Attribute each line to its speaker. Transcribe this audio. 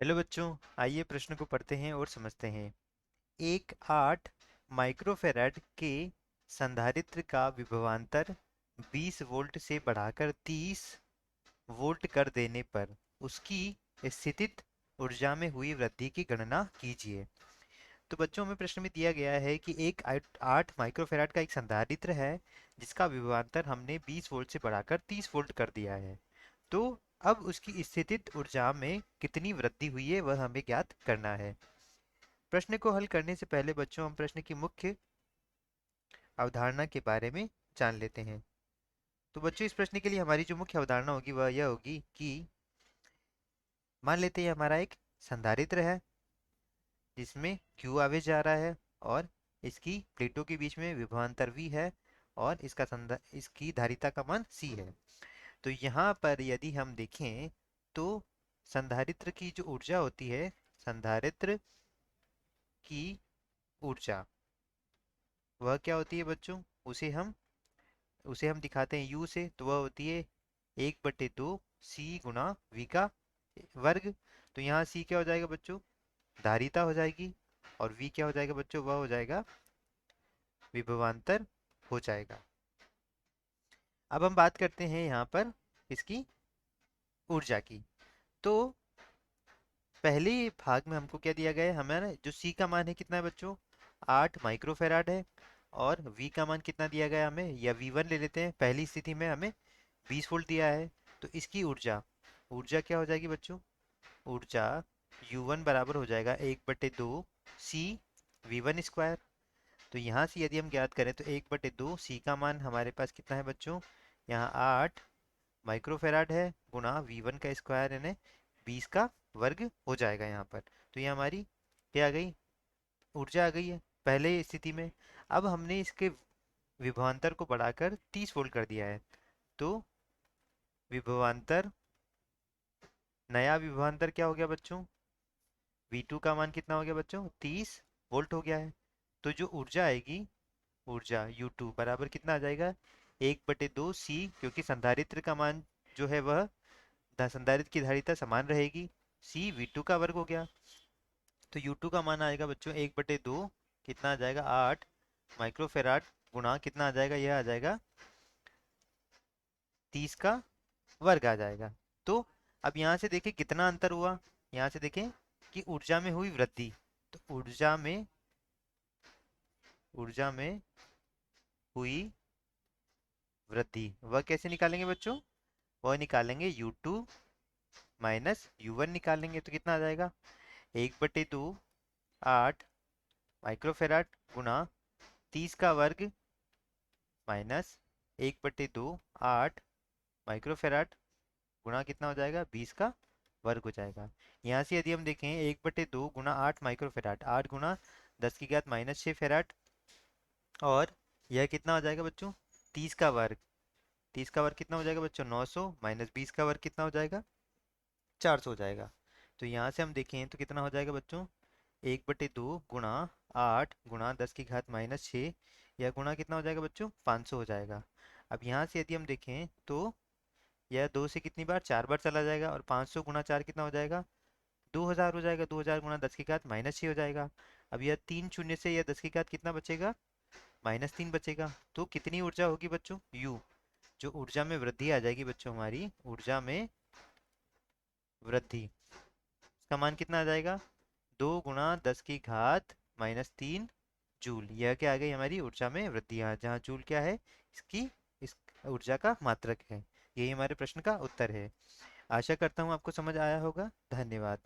Speaker 1: Hello बच्चों, आइए प्रश्न को पढ़ते हैं और समझते हैं। एक 8 माइक्रोफैराड के संधारित्र का विभवांतर 20 वोल्ट से बढ़ाकर 30 वोल्ट कर देने पर उसकी स्थितिज ऊर्जा में हुई वृद्धि की गणना कीजिए। तो बच्चों, हमें प्रश्न में दिया गया है कि एक 8 माइक्रोफैराड का एक संधारित्र है जिसका विभवांतर हमने 20 वोल्ट से बढ़ाकर 30 वोल्ट कर दिया है। तो अब उसकी स्थितिज ऊर्जा में कितनी वृद्धि हुई है वह हमें ज्ञात करना है। प्रश्न को हल करने से पहले बच्चों, हम प्रश्न की मुख्य अवधारणा के बारे में जान लेते हैं। तो बच्चों, इस प्रश्न के लिए हमारी जो मुख्य अवधारणा होगी वह यह होगी कि मान लेते हैं हमारा एक संधारित्र है जिसमें Q आवेश जा रहा है और इसकी प्लेटों के बीच में विभवांतर V है और इसकी धारिता का मान C है। तो यहाँ पर यदि हम देखें तो संधारित्र की जो ऊर्जा होती है, संधारित्र की ऊर्जा वह क्या होती है बच्चों? उसे हम दिखाते हैं U से, तो वह होती है 1/2 C गुणा V का वर्ग। तो यहाँ C क्या हो जाएगा बच्चों? धारिता हो जाएगी। और V क्या हो जाएगा बच्चों? वह हो जाएगा विभवांतर हो जाएगा। अब हम बात करते हैं यहाँ पर इसकी ऊर्जा की। तो पहले भाग में हमको क्या दिया गया है? हमारा जो C का मान है कितना है बच्चों? 8 माइक्रोफेराड है। और V का मान कितना दिया गया हमें, या V1 ले लेते हैं। पहली स्थिति में हमें 20 वोल्ट दिया है। तो इसकी ऊर्जा ऊर्जा क्या हो जाएगी बच्चों? ऊर्जा U1 बराबर हो जाएगा 1/2 C V1 स्क्वायर। तो यहाँ से यदि हम ज्ञात करें तो 1/2 C का मान हमारे पास कितना है बच्चों? यहाँ 8 माइक्रोफेराड है गुणा V1 का स्क्वायर, यानी 20 का वर्ग हो जाएगा यहाँ पर। तो ये हमारी क्या आ गई? ऊर्जा आ गई है पहले स्थिति में। अब हमने इसके विभवांतर को बढ़ाकर 30 वोल्ट कर दिया है। तो विभवांतर नया विभवांतर क्या हो गया बच्चों? V2 का मान कितना हो गया बच्चों? 30 वोल्ट हो गया है। तो जो ऊर्जा आएगी, ऊर्जा U2 बराबर कितना आ जाएगा? 1/2 C, क्योंकि संधारित्र का मान जो है वह संधारित्र की धारिता समान रहेगी। C V2 का वर्ग हो गया। तो U2 का मान आएगा बच्चों 1/2, कितना आ जाएगा? 8 माइक्रोफेराड गुणा कितना आ जाएगा? यह आ जाएगा 30 का वर्ग आ जाएगा। तो अब यहाँ से देखें कितना अंतर हुआ। यहाँ से देखें कि ऊर्जा में हुई वृद्धि। तो ऊर्जा में हुई वृद्धि वह कैसे निकालेंगे बच्चों? वह निकालेंगे U2 माइनस U1 निकालेंगे। तो कितना आ जाएगा? 1/2 8 माइक्रोफेराड गुणा 30 का वर्ग माइनस 1/2 8 माइक्रोफेराड गुणा कितना हो जाएगा? 20 का वर्ग हो जाएगा। यहाँ से यदि हम देखें 1/2 गुणा 8 माइक्रोफेराड, 8 गुणा 10⁻⁻⁶ फेराड, और यह कितना हो जाएगा बच्चों? 30 का वर्ग। 30 का वर्ग कितना हो जाएगा बच्चों? 900 माइनस 20 का वर्ग कितना हो जाएगा? 400 हो जाएगा। तो यहाँ से हम देखें तो कितना हो जाएगा बच्चों? 1/2 गुणा 8 गुणा 10⁻⁻⁶, यह गुणा कितना हो जाएगा बच्चों? 500 हो जाएगा। अब यहाँ से यदि हम देखें तो यह 2 से कितनी बार? 4 बार चला जाएगा, और 500 गुणा 4 कितना हो जाएगा? 2000 हो जाएगा। 2000 गुणा 10⁻⁻6 हो जाएगा। अब यह 3 शून्य से यह 10 कितना बचेगा? -3 बचेगा। तो कितनी ऊर्जा होगी बच्चों? U। जो ऊर्जा में वृद्धि आ जाएगी बच्चों, हमारी ऊर्जा में वृद्धि, इसका मान कितना आ जाएगा? 2 गुणा 10⁻³ जूल। यह क्या आ गई? हमारी ऊर्जा में वृद्धि। यहाँ जहाँ जूल क्या है? इस ऊर्जा का मात्रक है। यही हमारे प्रश्न का उत्तर है। आशा करता हूँ आपको समझ आया होगा। धन्यवाद।